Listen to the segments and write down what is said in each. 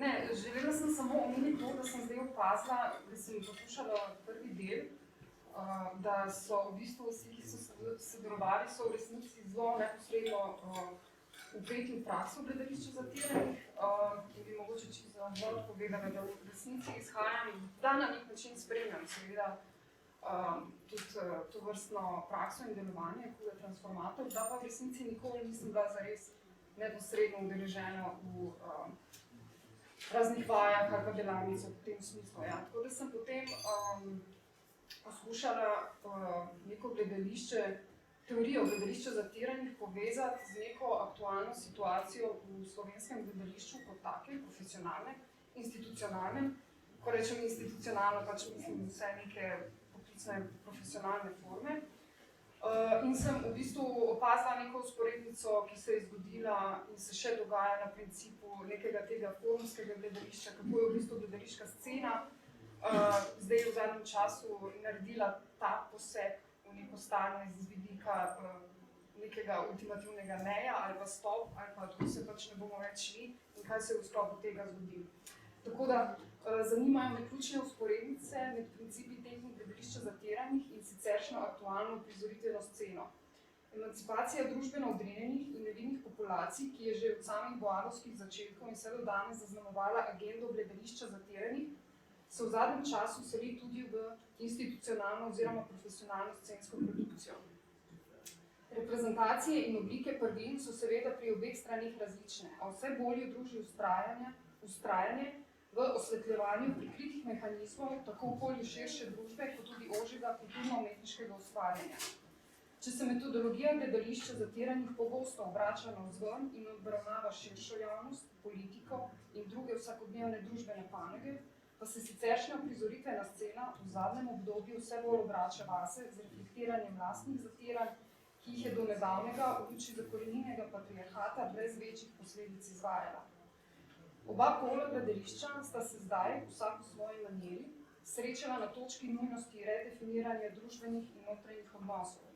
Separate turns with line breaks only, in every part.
Ne, želela sem samo omeniti to, da sem zdaj opazila, da sem poslušala prvi del, da so v bistvu vsi, ki so sodelovali, so v resnici zelo neposredno vpeti v prakso gledališča zatiranih. In bi mogoče čisto za vod povedala, da v resnici izhajam, da na nek način spremljam seveda tudi to vrstno prakso in delovanje, kot je transformator, da pa v resnici nikoli nisem bila zares neposredno udeležena v raznih vajah ali pa delavnicah v tem smislu. Ja. Tako da sem potem poskušala neko gledališče, teorijo gledališča zatiranih povezati z neko aktualno situacijo v slovenskem gledališču kot takem, profesionalnem, institucionalnem. Ko rečem institucionalno, pač mislim vse neke poklicne profesionalne forme. In sem v bistvu opazila neko usporednico, ki se je zgodila in se še dogaja na principu nekega tega forumskega gledališča, kako je v bistvu gledališka scena zdaj v zadnjem času naredila ta poseg v neko stanje z vidika nekega ultimativnega neja ali pa stop, ali pa tako se pač ne bomo več šli in kaj se je v sklopu tega zgodilo. Tako da zanimajo me ključne usporednice med principi tehnik gledališča zatiranih in siceršnjo aktualno uprizoritveno sceno. Emancipacija družbeno odrinjenih in nevidnih populacij, ki je že od samih boarovskih začetkov in vse do danes zaznamovala agendo gledališča zatiranih, se v zadnjem času seli tudi v institucionalno oziroma profesionalno scensko produkcijo. Reprezentacije in oblike prvin so seveda pri obeh stranih različne, a vse bolje druži vztrajanje v osvetljevanju prikritih mehanizmov tako okolju širše družbe, kot tudi ožjega kulturno-umetniškega ustvarjanja. Če se metodologija gledališča zatiranih pogosto obrača navzven in obravnava širšo javnost, politiko in druge vsakodnevne družbene panoge, pa se siceršnja uprizoritvena scena v zadnjem obdobju vse bolj obrača vase z reflektiranjem lastnih zatiranj, ki jih je do nedavnega v luči zakoreninjenega patriarhata brez večjih posledic izvajala. Oba pola gledališča sta se zdaj, vsak v svoji maniri, srečala na točki nujnosti redefiniranja družbenih in notranjih odnosov.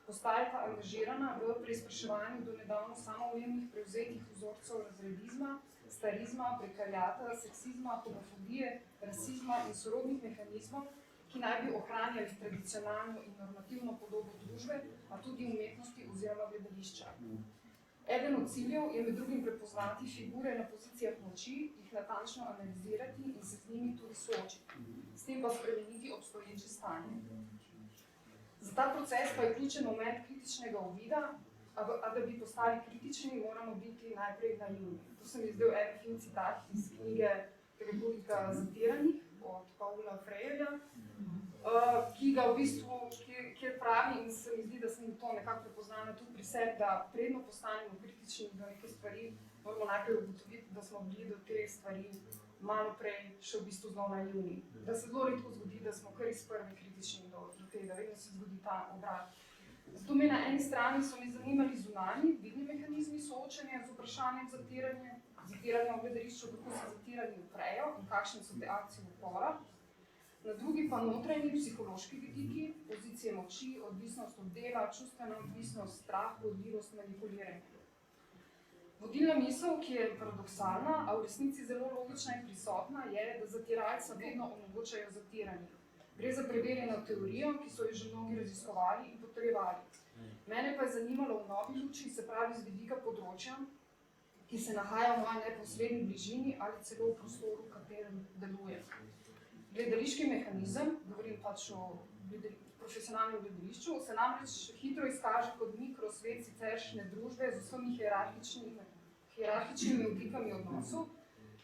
Postajata angažirana v preizpraševanju do nedavno samoumevnih prevzetih vzorcev razredizma, starizma, prekariata, seksizma, homofobije, rasizma in sorodnih mehanizmov, ki naj bi ohranjali tradicionalno in normativno podobo družbe, a tudi umetnosti oziroma gledališča. Eden od ciljev je med drugim prepoznati figure na pozicijah moči, jih natančno analizirati in se z njimi tudi soočiti, s tem pa spremeniti obstoječe stanje. Za ta proces pa je ključen moment kritičnega uvida, a da bi postali kritični, moramo biti najprej naivni. To se mi zdel en fin citat iz knjige Republika zatiranih od Paula Freirja, ki ga v bistvu, kjer pravi, in se mi zdi, da sem to nekako prepoznala tudi pri sebi, da predno postanemo kritični do neke stvari, moramo najprej ugotoviti, da smo bili do te stvari malo prej še v bistvu zelo naivni. Da se zelo redko zgodi, da smo kar iz prve kritični do tega, vedno se zgodi ta obrat. Zato me na eni strani so me zanimali zunanji, vidni mehanizmi soočanja z vprašanjem zatiranja v gledališču, kako se zatirani uprejo in kakšne so te akcije upora. Na drugi pa notranji psihološki vidiki, pozicije moči, odvisnost od dela, čustvena odvisnost, strah, vodljivost, manipuliranje. Vodilna misel, ki je paradoksalna, a v resnici zelo logična in prisotna, je, da zatiralca vedno omogočajo zatiranje. Gre za preverjeno teorijo, ki so jo že mnogi raziskovali in potrjevali. Mene pa je zanimalo v novi luči, se pravi z vidika področja, ki se nahaja v moji neposredni bližini ali celo v prostoru, v katerem deluje. Gledališki mehanizem, govorim pač o profesionalnem gledališču, se namreč hitro izkaže kot mikrosvet siceršnje družbe z vsemi hierarhičnimi oblikami odnosov,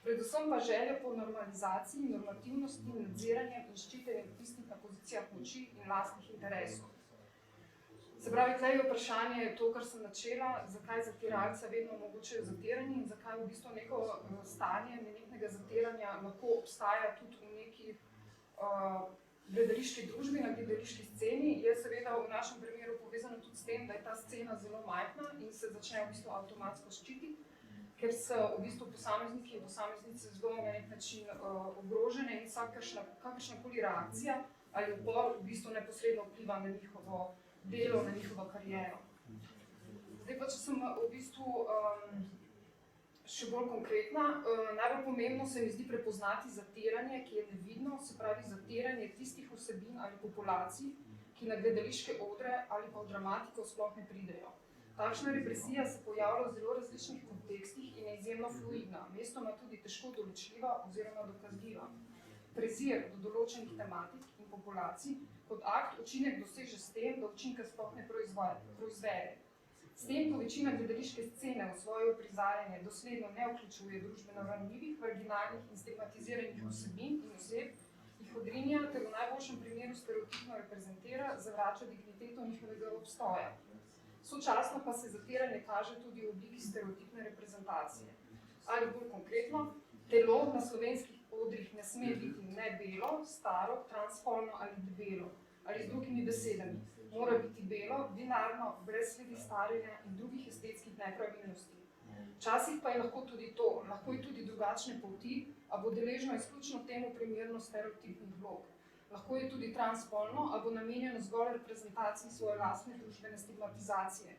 predvsem pa željo po normalizaciji, normativnosti, nadziranjem in ščitenjem tistih na pozicijah moči in lastnih interesov. Se pravi, tlej je vprašanje to, kar sem načela, zakaj zatiralca vedno omogočajo zatiranje in zakaj v bistvu neko stanje nenehne zatiranja lahko obstaja tudi v neki gledališki družbi, na gledališki sceni, je seveda v našem primeru povezano tudi s tem, da je ta scena zelo majhna in se začne v bistvu avtomatsko ščititi, ker so v bistvu posamezniki in posameznice zelo na nek način ogrožene in kakršnakoli reakcija ali upor v bistvu neposredno vpliva na njihovo delo, na njihovo kariero. Zdaj pa, če sem v bistvu še bolj konkretna, najbolj pomembno se mi zdi prepoznati zatiranje, ki je nevidno, se pravi zatiranje tistih vsebin ali populacij, ki na gledališke odre ali pa v dramatiko sploh ne pridejo. Takšna represija se pojavlja v zelo različnih kontekstih in je izjemno fluidna, mestoma tudi težko določljiva oziroma dokazljiva. Prezir do določenih tematik in populacij kot akt učinek doseže s tem, da učinka sploh ne proizvede. S tem, ko večina gledališke scene v svoje uprizarjanje dosledno ne vključuje družbeno ranljivih, marginalnih in stigmatiziranih vsebin in oseb, jih odrinja ter v najboljšem primeru stereotipno reprezentira, zavrača digniteto njihovega obstoja. Sočasno pa se zatiranje kaže tudi v obliki stereotipne reprezentacije. Ali bolj konkretno, telo na slovenskih odrih ne sme biti ne belo, staro, transspolno ali debelo, ali z drugimi besedami, mora biti belo, binarno, brez sledi starjenja in drugih estetskih nepravilnosti. Včasih pa je lahko tudi to, lahko je tudi drugačne poti, a bo deležno izključno temu primerno stereotipnih vlog. Lahko je tudi transspolno, a bo namenjeno zgolj reprezentaciji svoje lastne družbene stigmatizacije.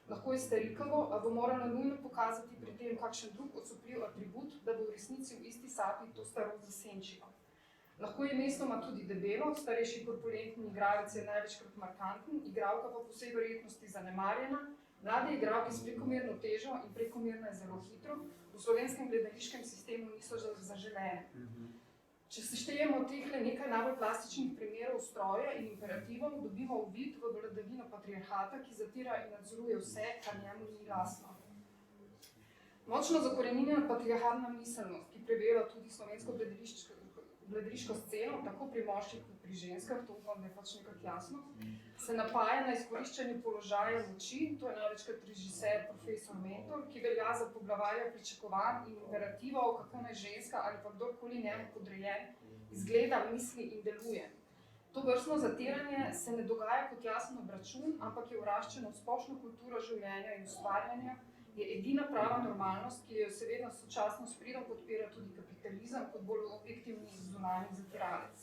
Lahko je starikavo, a bo morala nujno pokazati pri tem kakšen drug osupljiv atribut, da bo v resnici v isti sapi to starost zasenčilo. Lahko je mestoma tudi debelo, starejši korpulentni igralec je največkrat markanten, igralka pa po vsej verjetnosti zanemarjena, mlade igralke s prekomerno težo in prekomerno je zelo hitro, v slovenskem gledališkem sistemu niso zaželene. Če seštejemo tehle nekaj najbolj plastičnih primerov stroja in imperativov, dobimo uvid v vladavino patriarhata, ki zatira in nadzoruje vse, kar njemu ni lastno. Močno zakoreninjena patriarhatna miselnost, ki preveva tudi slovensko gledališko sceno, tako pri moških kot pri ženskah, to upam, da je pač nekako jasno, se napaja na izkoriščanju položaja moči, to je največkrat režiser, profesor, mentor, ki velja za poglavarja pričakovanj in imperativov, kako naj ženska ali pa kdorkoli njemu podrejen izgleda, misli in deluje. To vrstno zatiranje se ne dogaja kot jasen obračun, ampak je vraščeno v splošno kulturo življenja in ustvarjanja, je edina prava normalnost, ki jo seveda sočasno s pridom podpira tudi kapitalizem kot bolj objektivni zunanji zatiralec.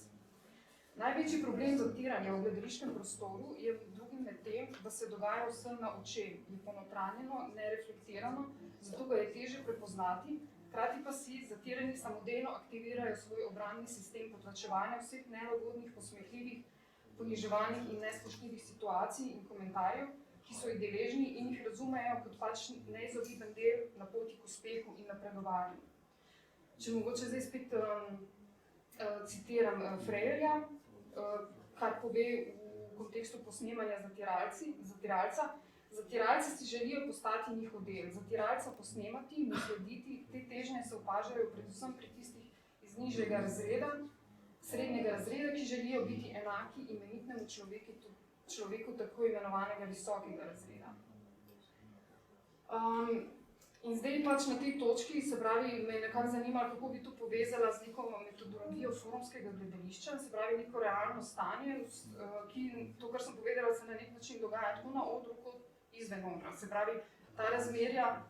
Največji problem zatiranja v gledališkem prostoru je v drugim med tem, da se dogaja vsem na očem, je ponotranjeno, nereflektirano, zato ga je težje prepoznati, hkrati pa si zatirani samodejno aktivirajo svoj obrambni sistem potlačevanja vseh nelagodnih, posmehljivih, poniževalnih in nespoštljivih situacij in komentarjev, ki so jih deležni in jih razumejo kot pač neizogiben del na poti k uspehu in napredovanju. Če mogoče zdaj spet citiram Freirja, kar pove v kontekstu posnemanja zatiralca. Zatiralci si želijo postati njihov del, zatiralca posnemati, mu slediti, te težnje se opažajo predvsem pri tistih iz nižjega razreda, srednjega razreda, ki želijo biti enaki imenitnemu človeku tako imenovanega visokega razreda. In zdaj pač na tej točki, se pravi, me je nekako zanimalo, kako bi to povezala z neko metodologijo forumskega gledališča, se pravi neko realno stanje, ki to, kar sem povedala, se na nek način dogaja tako na odru kot izven odra. Se pravi, ta razmerja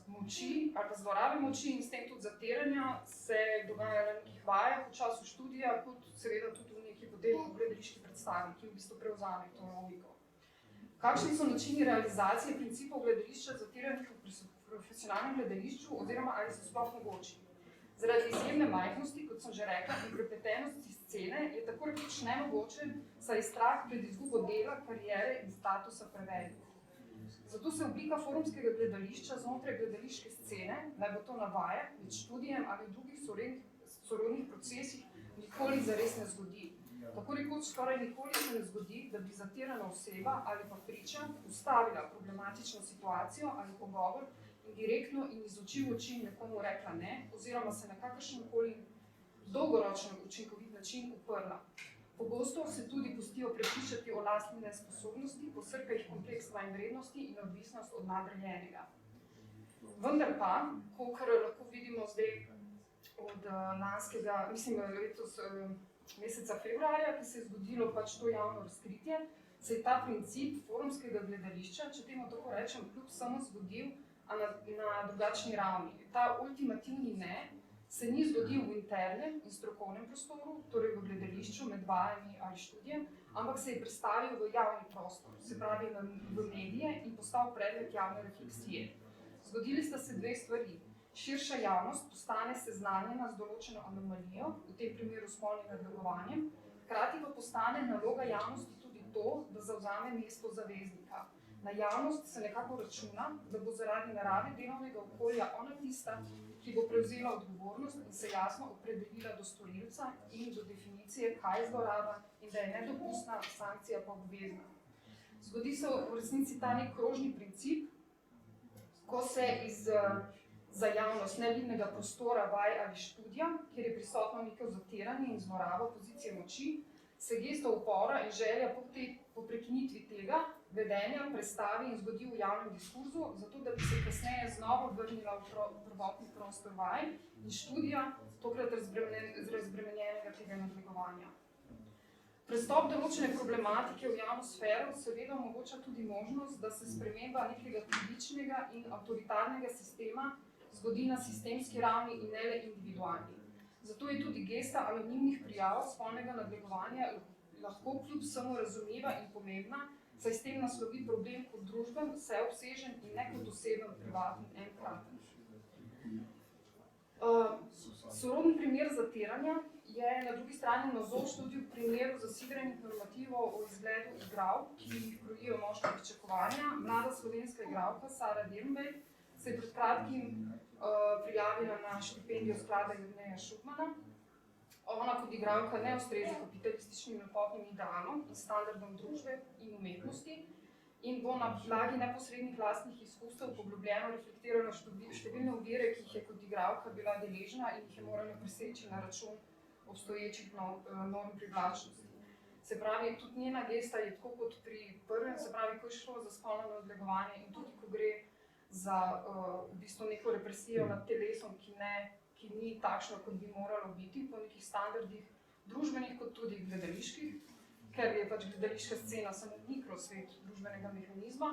moči ali pa zlorabe moči in s tem tudi zatiranja se dogaja na nekih vajah v času študija, kot seveda tudi v neki potem gledališki predstavi, ki v bistvu prevzame to logiko. Kakšni so načini realizacije principov gledališča zatiranih v profesionalnem gledališču oziroma ali so sploh mogoči? Zaradi izjemne majhnosti, kot sem že rekla, in prepletenosti scene je tako rekoč nemogoče, saj je strah pred izgubo dela, kariere in statusa prevelik. Zato se oblika forumskega gledališča znotraj gledališke scene, naj bo to na vajah, med študijem ali drugih sorodnih procesih, nikoli zares ne zgodi. Tako rekoč skoraj nikoli se ne zgodi, da bi zatirana oseba ali pa priča ustavila problematično situacijo ali pogovor in direktno in iz oči v oči nekomu rekla ne, oziroma se na kakršenkoli dolgoročen učinkovit način uprla. Pogosto se tudi pustijo prepričati o lastni nesposobnosti, posrka jih kompleks manjvrednosti in odvisnost od nadrejenega. Vendar pa, kakor lahko vidimo zdaj od lanskega, mislim, letos meseca februarja, ki se je zgodilo pač to javno razkritje, se je ta princip forumskega gledališča, če temu tako rečem, kljub samo zgodil, a na drugačni ravni. Ta ultimativni ne se ni zgodil v internem in strokovnem prostoru, torej v gledališču med vajami ali študijem, ampak se je predstavil v javni prostor, se pravi v medije in postal predmet javne refleksije. Zgodili sta se dve stvari. širša javnost postane seznanjena z določeno anomalijo, v tem primeru spolnim nadlegovanjem, hkrati pa postane naloga javnosti tudi to, da zavzame mesto zaveznika. Na javnost se nekako računa, da bo zaradi narave delovnega okolja ona tista, ki bo prevzela odgovornost in se jasno opredelila do storilca in do definicije, kaj je zloraba in da je nedopustna, sankcija pa obvezna. Zgodi se v resnici ta nek krožni princip, ko se iz za javnost nevidnega prostora, vaj ali študija, kjer je prisotno neko zatiranje in zloraba pozicije moči, se gesta upora in želja po prekinitvi tega vedenja prestavi in zgodi v javnem diskurzu, zato da bi se kasneje znova vrnila v prvotni prostor vaj in študija, tokrat razbremenjenega tega nadlegovanja. Prestop določene problematike v javno sfero seveda omogoča tudi možnost, da se sprememba nekega krivičnega in avtoritarnega sistema zgodi na sistemski ravni in ne le individualni. Zato je tudi gesta anonimnih prijav spolnega nadlegovanja lahko kljub vsemu razumljiva in pomembna, saj s tem naslovi problem kot družben, vseobsežen in ne kot oseben, privaten, enkraten. Sorodni primer zatiranja je na drugi strani navzoč tudi v primeru zasidrenih normativov o izgledu igralk, ki jih krojijo moška pričakovanja. Mlada slovenska igralka Sara Dirnbek se je pred kratkim prijavila na štipendijo sklada Jerneja Šugmana. Ona kot igralka ne ustreza kapitalističnim lepotnim idealom in standardom družbe in umetnosti in bo na podlagi neposrednih lastnih izkustev poglobljeno reflektirala številne ovire, ki jih je kot igralka bila deležna in jih je morala preseči na račun obstoječih norm privlačnosti. Se pravi, tudi njena gesta je tako kot pri prvem, se pravi, ko je šlo za spolno nadlegovanje in tudi ko gre za v bistvu neko represijo nad telesom, ki ni takšno, kot bi moralo biti po nekih standardih družbenih kot tudi gledaliških, ker je pač gledališka scena samo mikrosvet družbenega mehanizma,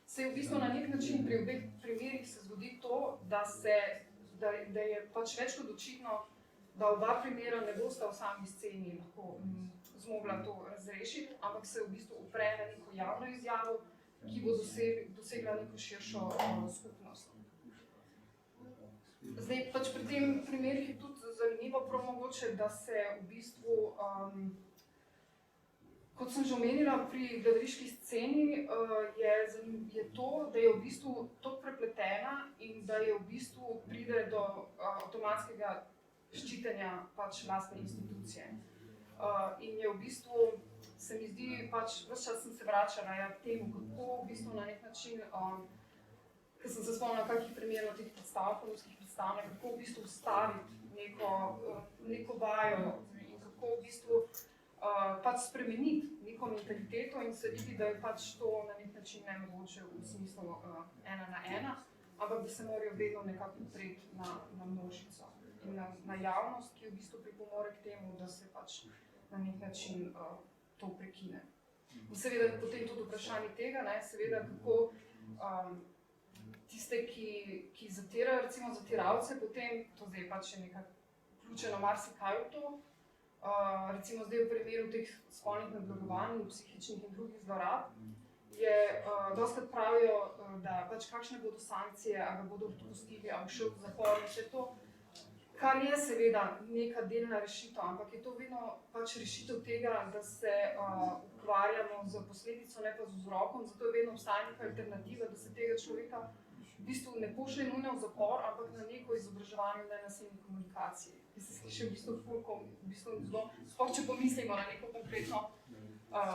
se je v bistvu na nek način pri obeh primerih se zgodi to, da je pač več kot očitno, da oba primera ne bosta v sami sceni lahko zmogla to razrešiti, ampak se v bistvu upre na neko javno izjavo, ki bo dosegla neko širšo skupnost. Zdaj, pač pri tem primerih je tudi zanimivo prav mogoče, da se v bistvu, kot sem že omenila, pri gledališki sceni je to, da je v bistvu toliko prepletena in da je v bistvu pride do avtomatskega ščitenja pač lastne institucije. In je v bistvu, se mi zdi, pač ves čas sem se vračala k temu, kako v bistvu na nek način, ker sem se spomnila kakih primerov teh predstavnikov predstavljanj, kako v bistvu ustaviti neko vajo in kako v bistvu pač spremeniti neko mentaliteto in se vidi, da je pač to na nek način nemogoče v smislu ena na ena, ampak da se morajo vedno nekako upreti na množico in na javnost, ki v bistvu pripomore k temu, da se pač na nek način to prekine. In seveda potem tudi vprašanje tega, seveda kako tiste, ki zatirajo, recimo zatiralce, potem, to zdaj pač je nekako vključeno marsikaj v to, recimo zdaj v primeru teh spolnih nadlegovanj, psihičnih in drugih zlorab, je dostakrat pravijo, da pač kakšne bodo sankcije, ali ga bodo odpustili, ali bo šel v zapor in vse to, kar je seveda neka delna rešitev, ampak je to vedno pač rešitev tega, da se ukvarjamo z posledico, ne pa z vzrokom, zato je vedno obstaja neka alternativa, da se tega človeka v bistvu ne pošlje nujno v zapor, ampak na neko izobraževanje v nenasilni komunikaciji, ki se sliši v bistvu fulko, zelo, sploh če pomislimo na neko konkretno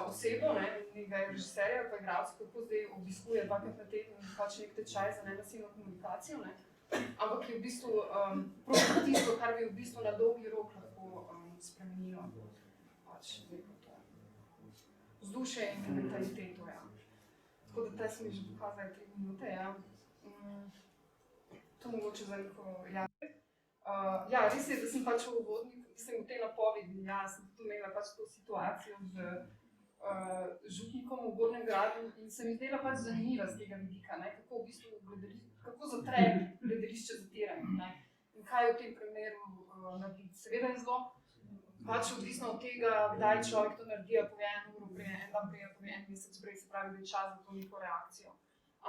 osebo, nekega režiserja, pa igralca, kako zdaj obiskuje dvakrat na teden pač nek tečaj za nenasilno komunikacijo, ampak je v bistvu prav tisto, kar bi v bistvu na dolgi rok lahko spremenilo pač neko to vzdušje in mentaliteto, Tako da te sem že pokazala 3 minute, To mogoče za neko res je, da sem pač v uvodniku, mislim v tej napovedi, sem tudi imela pač to situacijo z župnikom v Gornjem Gradu in se mi zdela pač zanimiva z tega vidika, kako v bistvu kako zatre gledališče zatiranje, in kaj v tem primeru narediti. Seveda je zelo pač odvisno od tega, kdaj človek to naredi, pove 1 uro prej, 1 dan prej, pove 1 mesec prej, se pravi, da je čas za to neko reakcijo.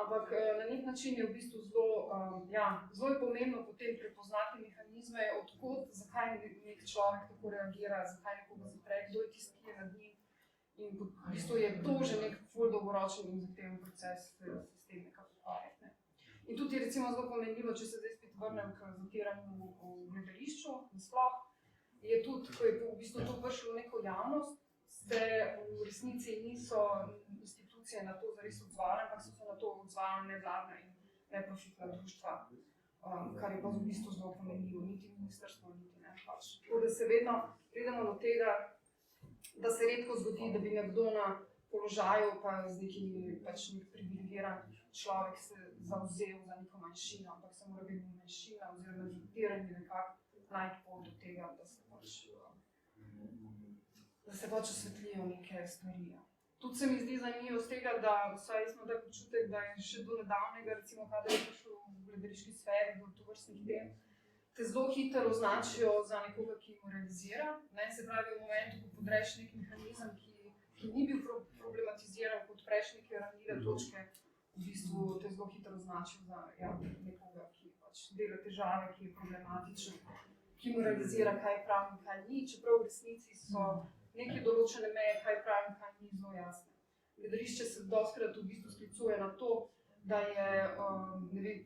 Ampak na nek način je v bistvu zelo je pomembno potem prepoznati mehanizme, odkot, zakaj nek človek tako reagira, zakaj nekoga zapre, kdo je tisti, ki je nad njim. In v bistvu je to že nek ful dolgoročen in zahteven proces, da se s tem nekako ukvarjati. In tudi je recimo zelo pomenljivo, če se zdaj spet vrnem k zatiranju v gledališču, nasploh, je tudi, ko je v bistvu to prišlo v neko javnost, se v resnici niso institucije na to zares odzvale, ampak so se na to odzvale nevladna in neprofitna društva, kar je pa v bistvu zelo pomenljivo, niti ministrstvo, niti ne pač. Tako da se vedno pridemo do tega, da se redko zgodi, da bi nekdo na položaju, pa z nekimi pač nek privilegiran človek se zavzel za neko manjšino, ampak se mora biti manjšina oziroma zatiranje nekako najti pot do tega, da se pač osvetlijo neke stvari. Tudi se mi zdi zanimivo z tega, da vsaj smo tak občutek, da je še do nedavnega, recimo, kadar je prišlo v gledališki sferi do tovrstnih tem, te zelo hitro označijo za nekoga, ki moralizira. Se pravi, v momentu, ko podreš nek mehanizem, ki ni bil problematiziran, kot odpreš neke ranljive točke, v bistvu te zelo hitro označijo za nekoga, ki pač dela težave, ki je problematičen, ki moralizira, kaj pravi in kaj ni, čeprav v resnici so neke določene meje, kaj pravi in kaj ni, zelo jasne. Gledališče se dostikrat v bistvu sklicuje na to, da je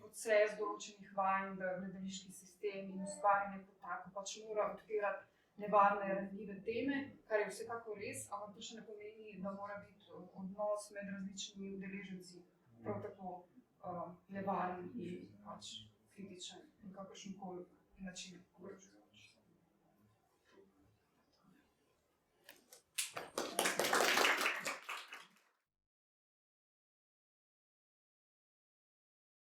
proces določenih vaj, da gledališki sistem in ustvarjanje kot tako pač mora odpirati nevarne, ranljive teme, kar je vsekako res, ampak to še ne pomeni, da mora biti odnos med različnimi udeleženci prav tako nevaren in pač kritičen in kakršenkoli način.